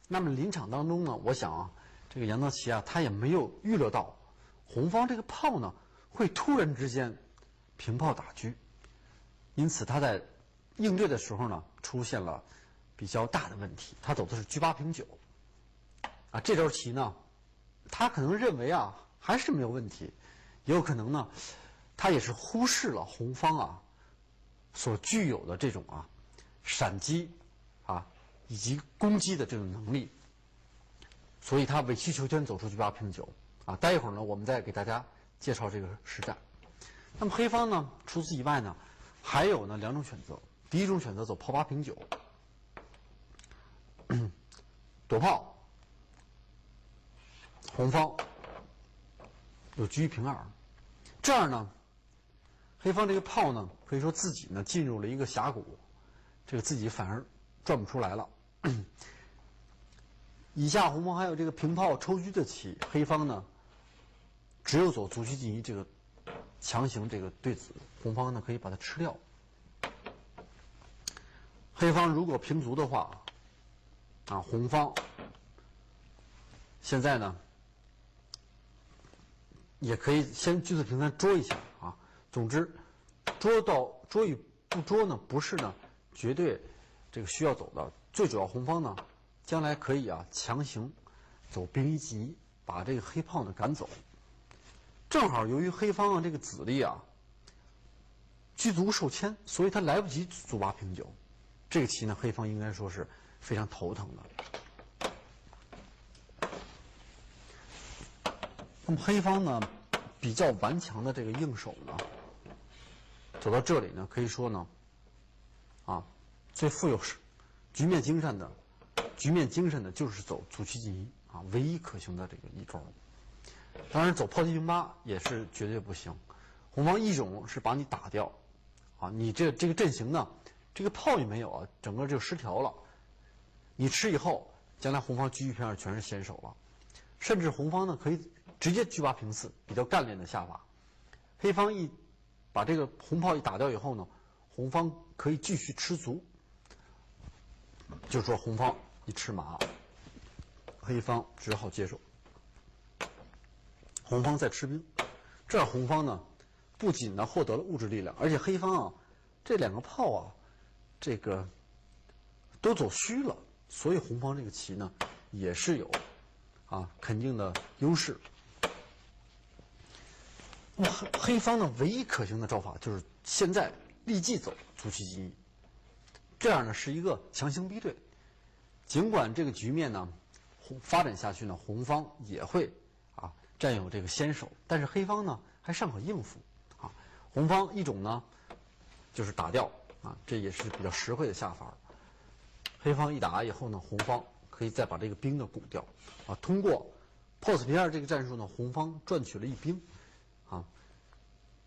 那么临场当中呢，我想啊，这个杨德奇啊，他也没有预料到红方这个炮呢会突然之间平炮打车，因此他在应对的时候呢出现了比较大的问题。他走的是车8平9，啊，这招棋呢，他可能认为啊还是没有问题，也有可能呢，他也是忽视了红方啊所具有的这种啊闪击啊以及攻击的这种能力，所以他委曲求全走出车8平9啊。待一会儿呢，我们再给大家介绍这个实战。那么黑方呢，除此以外呢，还有呢2种选择。第一种选择走炮8平9，躲炮，红方有车1平2，这样呢，黑方这个炮呢，可以说自己呢进入了一个峡谷，这个自己反而转不出来了。以下红方还有这个平炮抽车的棋，黑方呢只有走卒车进1这个强行这个对子，红方呢可以把它吃掉。黑方如果平卒的话，啊，红方现在呢也可以先车4平3捉一下啊。总之，捉与不捉呢，不是呢绝对这个需要走的。最主要红方呢，将来可以啊强行走兵1进1，把这个黑炮呢赶走。正好由于黑方啊这个子力啊车卒受牵，所以他来不及卒8平9。这个棋呢，黑方应该说是非常头疼的。那么黑方呢比较顽强的这个应手呢，走到这里呢，可以说呢，啊，最富有局面精神的就是走卒车进1啊，唯一可行的这个一招。当然，走炮7平8也是绝对不行。红方一种是把你打掉，啊，你这个阵型呢，这个炮也没有啊，整个就失调了。你吃以后，将来红方车1平2全是先手了，甚至红方呢可以直接车8平4，比较干练的下法。黑方一把这个红炮一打掉以后呢，红方可以继续吃卒，就是说红方一吃马，黑方只好接受。红方再吃兵，这样红方呢不仅呢获得了物质力量，而且黑方啊这2个炮啊这个都走虚了，所以红方这个棋呢也是有啊肯定的优势。那么黑方呢唯一可行的招法就是现在立即走卒车进1，这样呢是一个强行逼对。尽管这个局面呢发展下去呢，红方也会啊占有这个先手，但是黑方呢还尚可应付啊。红方一种呢就是打掉啊，这也是比较实惠的下法。黑方一打以后呢，红方可以再把这个兵呢拱掉啊。通过炮4平2这个战术呢，红方赚取了1兵啊，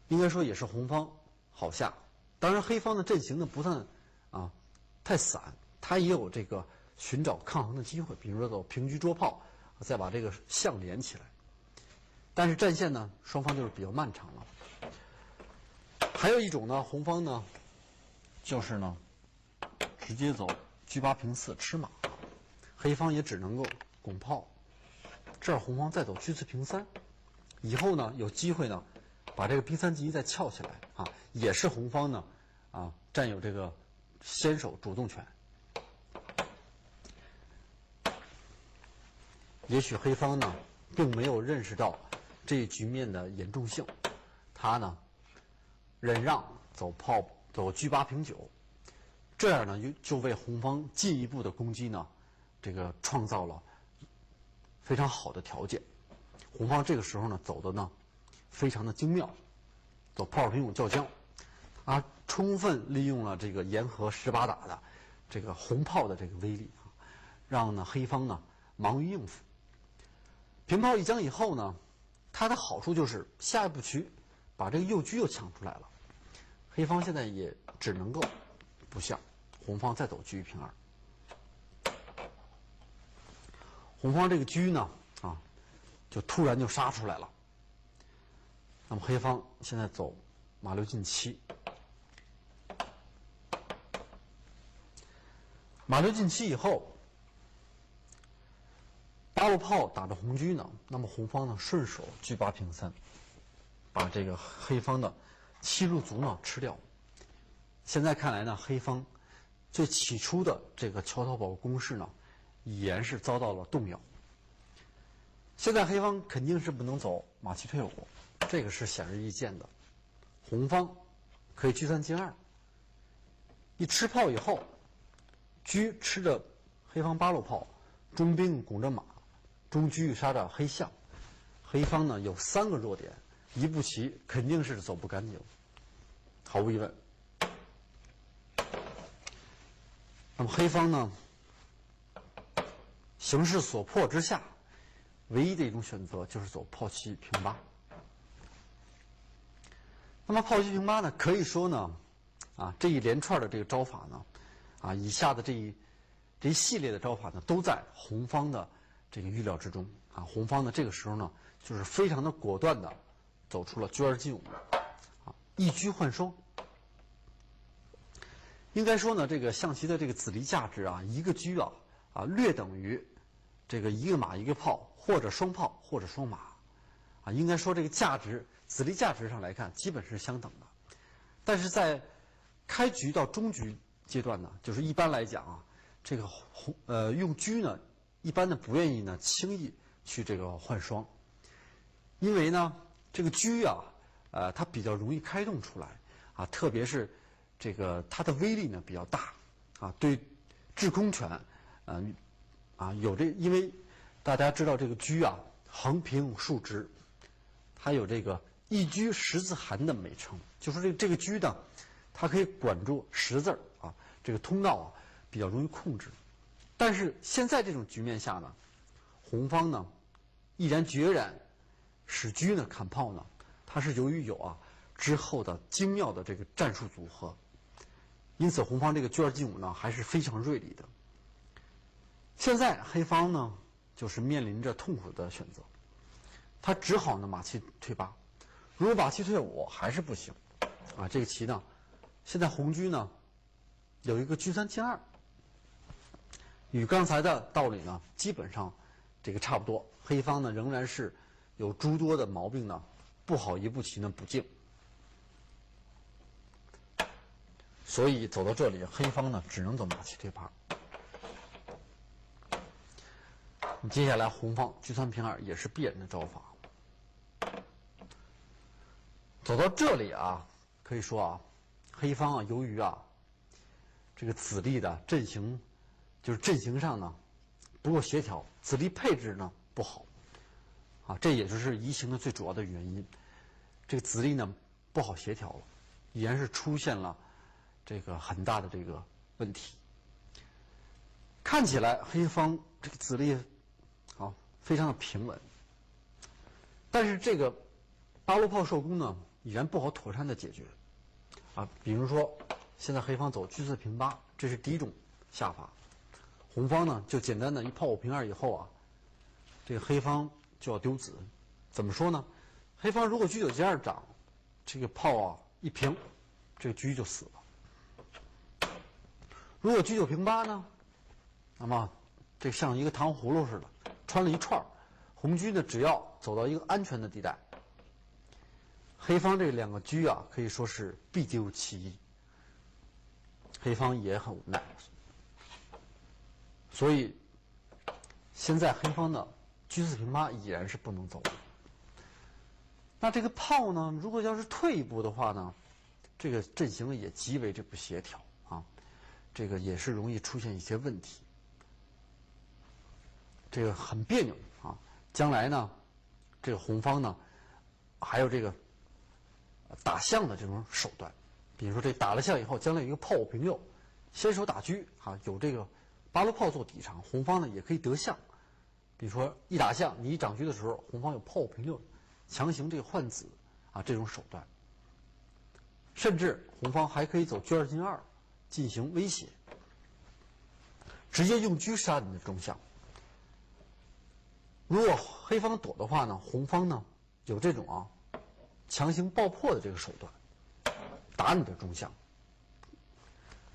应该说也是红方好下。当然，黑方的阵型呢不算啊太散，他也有这个寻找抗衡的机会，比如说走平车捉炮，再把这个象连起来。但是战线呢，双方就是比较漫长了。还有一种呢，红方呢就是呢直接走车8平4吃马，黑方也只能够拱炮。这儿红方再走车4平3，以后呢有机会呢把这个兵3进1再撬起来啊，也是红方呢啊占有这个先手主动权。也许黑方呢并没有认识到这一局面的严重性，他呢忍让走车8平9，这样呢就为红方进一步的攻击呢这个创造了非常好的条件。红方这个时候呢走的呢非常的精妙，走炮2平5叫将啊，充分利用了这个沿河18打的这个红炮的这个威力啊，让呢黑方呢忙于应付。平炮一将以后呢，它的好处就是下一步棋把这个右车又抢出来了，黑方现在也只能够不下，红方再走车1平2。红方这个车呢啊就突然就杀出来了。那么黑方现在走马6进7，马6进7以后，路炮打着红车呢，那么红方呢顺手车8平3，把这个黑方的7路卒呢吃掉。现在看来呢，黑方最起初的这个桥头堡攻势呢，已然是遭到了动摇。现在黑方肯定是不能走马7退5，这个是显而易见的。红方可以车3进2，一吃炮以后，车吃着黑方8路炮，中兵拱着马，中车杀着黑象。黑方呢有3个弱点，一步棋肯定是走不干净，毫无疑问。那么黑方呢，形势所迫之下，唯一的一种选择就是走炮7平8。那么炮7平8呢，可以说呢，这一连串的这个招法呢，以下的这一系列的招法呢，都在红方的这个预料之中。红方呢这个时候呢，就是非常的果断的走出了车2进5，一车换双。应该说呢，这个象棋的这个子离价值一个车略等于这个一个马一个炮，或者双炮或者双马，应该说这个价值子离价值上来看基本是相等的。但是在开局到中局阶段呢，就是一般来讲这个用车呢，一般的不愿意呢轻易去这个换双，因为呢这个车它比较容易开动出来特别是这个它的威力呢比较大对制空权有因为大家知道这个车横平竖直，它有这个一车10字寒的美称，就说这个车呢，它可以管住10字这个通道比较容易控制。但是现在这种局面下呢，红方呢毅然决然使车呢砍炮呢，它是由于有之后的精妙的这个战术组合，因此红方这个车2进5呢还是非常锐利的。现在黑方呢就是面临着痛苦的选择，他只好呢马7退8，如果马7退5还是不行这个棋呢，现在红车呢有一个车3进2，与刚才的道理呢基本上这个差不多。黑方呢仍然是有诸多的毛病呢，不好一步棋呢补进。所以走到这里，黑方呢只能走马7退8。接下来红方车3平2也是必然的招法。走到这里可以说黑方由于这个子力的阵型，就是阵型上呢不够协调，子力配置呢不好这也就是移形的最主要的原因。这个子力呢不好协调了，已然是出现了这个很大的这个问题。看起来黑方这个子力非常的平稳，但是这个8路炮受攻呢已然不好妥善的解决比如说现在黑方走车4平8，这是第一种下法。红方呢就简单的一炮5平2以后这个黑方就要丢子。怎么说呢？黑方如果车9进2长，这个炮一平，这个车就死了。如果车9平8呢，那么这像一个糖葫芦似的穿了一串，红车呢只要走到一个安全的地带，黑方这2个车可以说是必丢其一。黑方也很无奈，所以现在黑方的车4平8已然是不能走的。那这个炮呢，如果要是退一步的话呢，这个阵型也极为这不协调这个也是容易出现一些问题，这个很别扭将来呢，这个红方呢还有这个打象的这种手段，比如说这打了象以后，将来有一个炮5平6，先手打车有这个8路炮做底长，红方呢也可以得象。比如说一打象，你一长车的时候，红方有炮5平6，强行这个换子这种手段。甚至红方还可以走车2进2进行威胁，直接用车杀你的中象。如果黑方躲的话呢，红方呢有这种强行爆破的这个手段，打你的中象。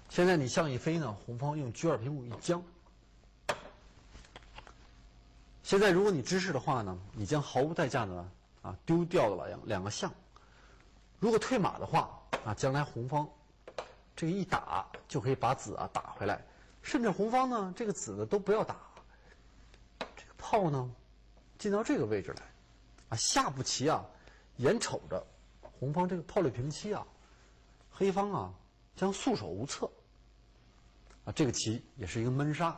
现在你象一飞呢，红方用车2平5一将，现在如果你知势的话呢，你将毫无代价的丢掉了两个象。如果退马的话将来红方这个一打就可以把子打回来，甚至红方呢这个子呢都不要打，这个炮呢进到这个位置来下步棋眼瞅着红方这个炮率平七黑方将束手无策这个棋也是一个闷杀，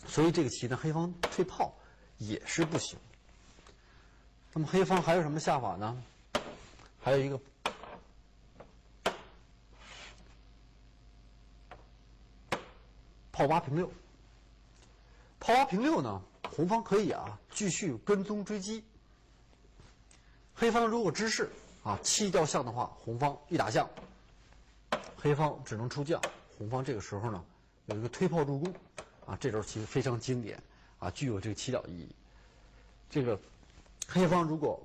所以这个棋呢黑方退炮也是不行。那么黑方还有什么下法呢？还有一个炮8平6。炮8平6呢，红方可以继续跟踪追击。黑方如果知势弃掉象的话，红方一打象，黑方只能出将，红方这个时候呢有一个推炮助攻这招其实非常经典具有这个起了意义。这个黑方如果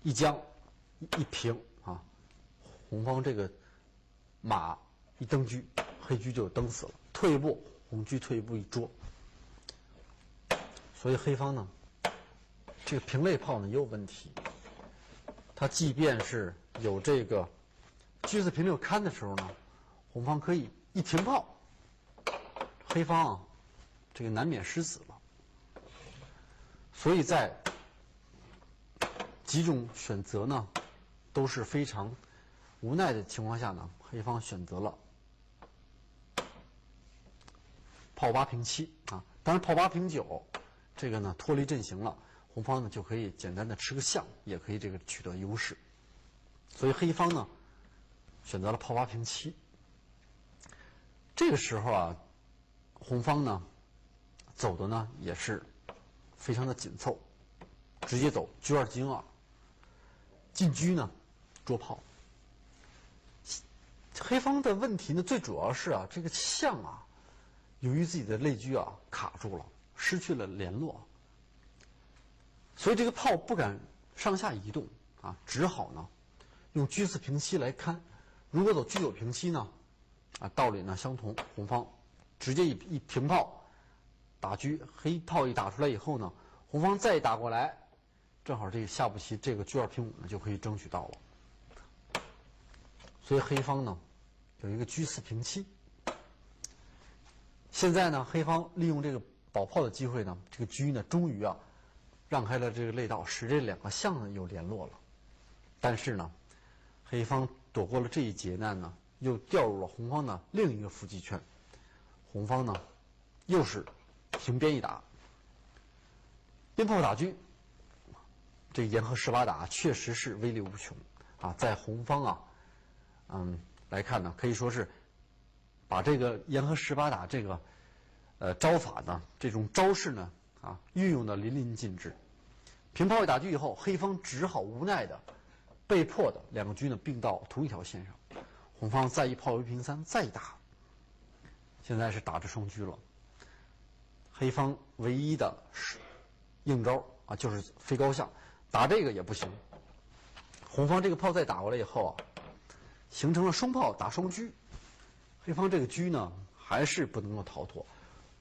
一将一平红方这个马一登车，黑车就蹬死了，退一步红车退一步一捉。所以黑方呢这个平类炮呢也有问题，它即便是有这个车4平6看的时候呢，红方可以一停炮，黑方这个难免失子了。所以在几种选择呢都是非常无奈的情况下呢，黑方选择了炮8平7当然炮8平9这个呢脱离阵型了，红方呢就可以简单的吃个象，也可以这个取得优势。所以黑方呢选择了炮8平7。这个时候红方呢走的呢也是非常的紧凑，直接走车2进2，进车呢捉炮。黑方的问题呢最主要是这个象由于自己的类车卡住了，失去了联络，所以这个炮不敢上下移动只好呢用车4平7来看。如果走车9平7呢道理呢相同，红方直接一平炮打车，黑炮一打出来以后呢，红方再打过来，正好这个下步棋这个车2平5呢就可以争取到了。所以黑方呢有一个车4平7。现在呢黑方利用这个保炮的机会呢，这个车呢终于让开了这个类道，使这两个象呢有联络了。但是呢黑方躲过了这一劫难呢，又掉入了红方的另一个伏击圈。红方呢又是平边一打，边炮打车，这沿河18打确实是威力无穷在红方来看呢，可以说是把这个沿河18打这个招法呢，这种招式呢运用的淋漓尽致。平炮一打车以后，黑方只好无奈的被迫的两个车呢并到同一条线上，红方再一炮1平3再打，现在是打着双车了。黑方唯一的应招就是飞高象，打这个也不行。红方这个炮再打过来以后形成了双炮打双车，黑方这个车呢还是不能够逃脱。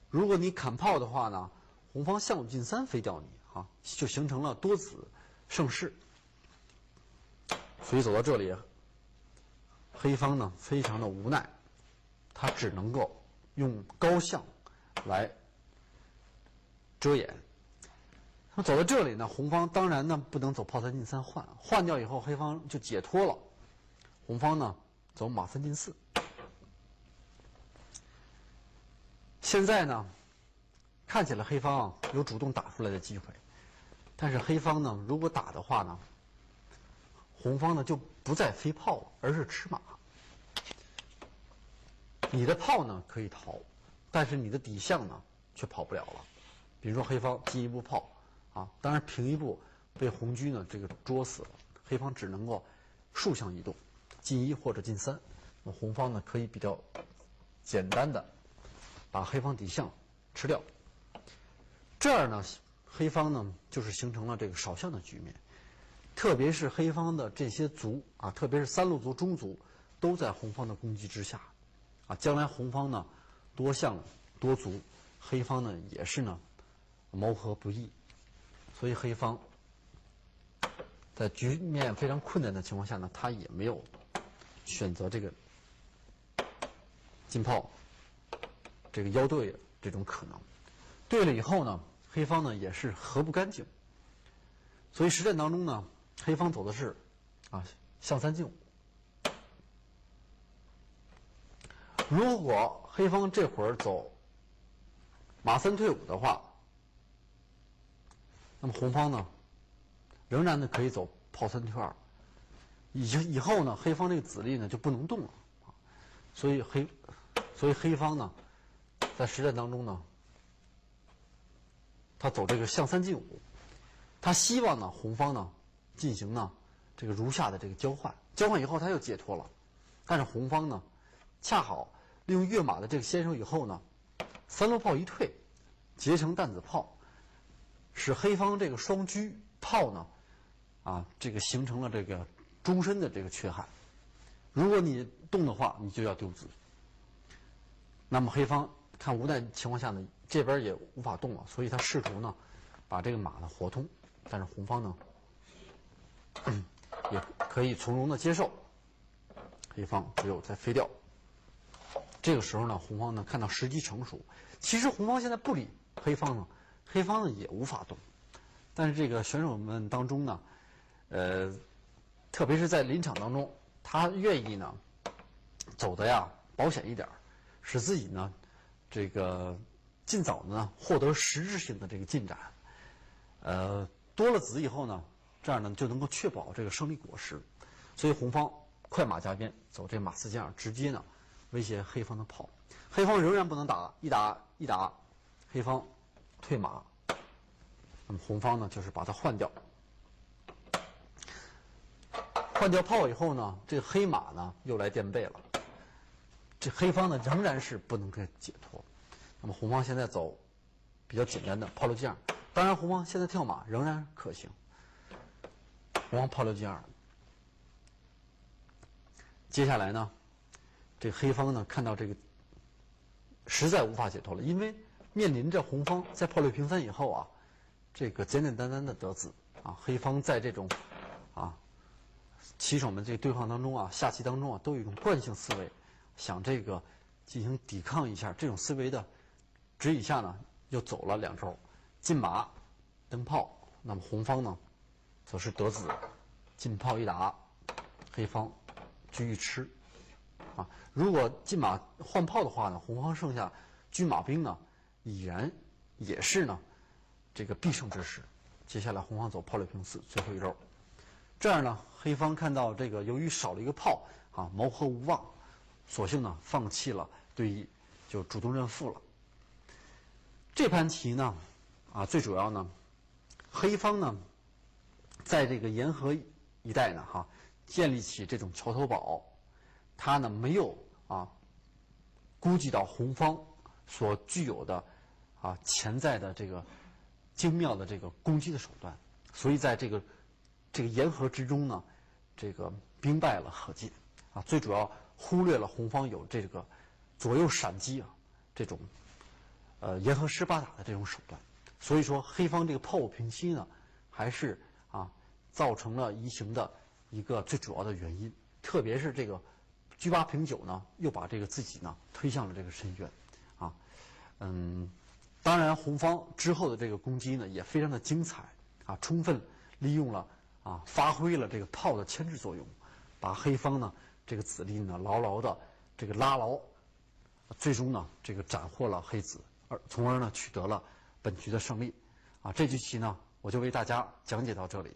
如果你砍炮的话呢，红方象5进3飞掉你就形成了多子胜势。所以走到这里，黑方呢非常的无奈，他只能够用高象来遮掩。那走到这里呢，红方当然呢不能走炮3进3换掉以后，黑方就解脱了。红方呢走马3进4。现在呢看起来黑方有主动打出来的机会，但是黑方呢如果打的话呢，红方呢就不再飞炮了，而是吃马。你的炮呢可以逃，但是你的底象呢却跑不了了。比如说黑方进一步炮当然平一步被红车呢这个捉死了，黑方只能够竖向移动，进1或者进3。那红方呢可以比较简单的把黑方底象吃掉。这样呢黑方呢就是形成了这个少象的局面，特别是黑方的这些卒特别是3路卒中卒都在红方的攻击之下将来红方呢多象多卒，黑方呢也是呢谋和不易，所以黑方在局面非常困难的情况下呢，他也没有选择这个进炮这个腰对这种可能。对了以后呢，黑方呢也是和不干净，所以实战当中呢，黑方走的是象3进5。如果黑方这会儿走马3退5的话，那么红方呢仍然呢可以走炮3退2，以后呢黑方这个子力呢就不能动了，所以黑方呢在实战当中呢，他走这个象3进5，他希望呢红方呢进行呢这个如下的这个交换，交换以后他又解脱了，但是红方呢恰好利用跃马的这个先手以后呢，3路炮一退，结成弹子炮，使黑方这个双车炮呢这个形成了这个终身的这个缺憾。如果你动的话，你就要丢子。那么黑方看无奈情况下呢，这边也无法动了，所以他试图呢把这个马呢活通，但是红方呢也可以从容的接受，黑方只有再飞掉。这个时候呢，红方呢看到时机成熟，其实红方现在不理黑方呢，黑方呢也无法动。但是这个选手们当中呢，特别是在临场当中，他愿意呢走的保险一点，使自己呢这个尽早的呢获得实质性的这个进展。多了子以后呢，这样呢就能够确保这个胜利果实。所以红方快马加鞭走这马4进2，直接呢威胁黑方的炮。黑方仍然不能打，一打，黑方退马，那么红方呢就是把它换掉。换掉炮以后呢，这个黑马呢又来垫背了，这黑方呢仍然是不能够解脱。那么红方现在走比较简单的炮6进2，当然红方现在跳马仍然可行。红方炮6进2，接下来呢，这个黑方呢看到这个实在无法解脱了，因为面临着红方在炮6平3以后这个简简单单的得子黑方在这种棋手们这个对抗当中下棋当中都有一种惯性思维，想这个进行抵抗一下，这种思维的指引下呢，又走了2招，进马登炮。那么红方呢则是得子，进炮一打，黑方车一吃如果进马换炮的话呢，红方剩下车马兵呢已然也是呢这个必胜之势。接下来红方走炮6平4，最后一招。这样呢，黑方看到这个由于少了一个炮谋和无望，索性呢放弃了对弈，就主动认负了。这盘棋呢最主要呢，黑方呢在这个沿河一带呢建立起这种桥头堡，他呢没有估计到红方所具有的潜在的这个精妙的这个攻击的手段，所以在这个沿河之中呢，这个兵败了何进最主要忽略了红方有这个左右闪击这种沿河18打的这种手段。所以说黑方这个炮5平7呢，还是造成了移形的一个最主要的原因。特别是这个车8平9呢，又把这个自己呢推向了这个深渊当然红方之后的这个攻击呢也非常的精彩充分利用了发挥了这个炮的牵制作用，把黑方呢这个子力呢牢牢的这个拉牢，最终呢这个斩获了黑子，从而呢取得了本局的胜利这局棋呢我就为大家讲解到这里。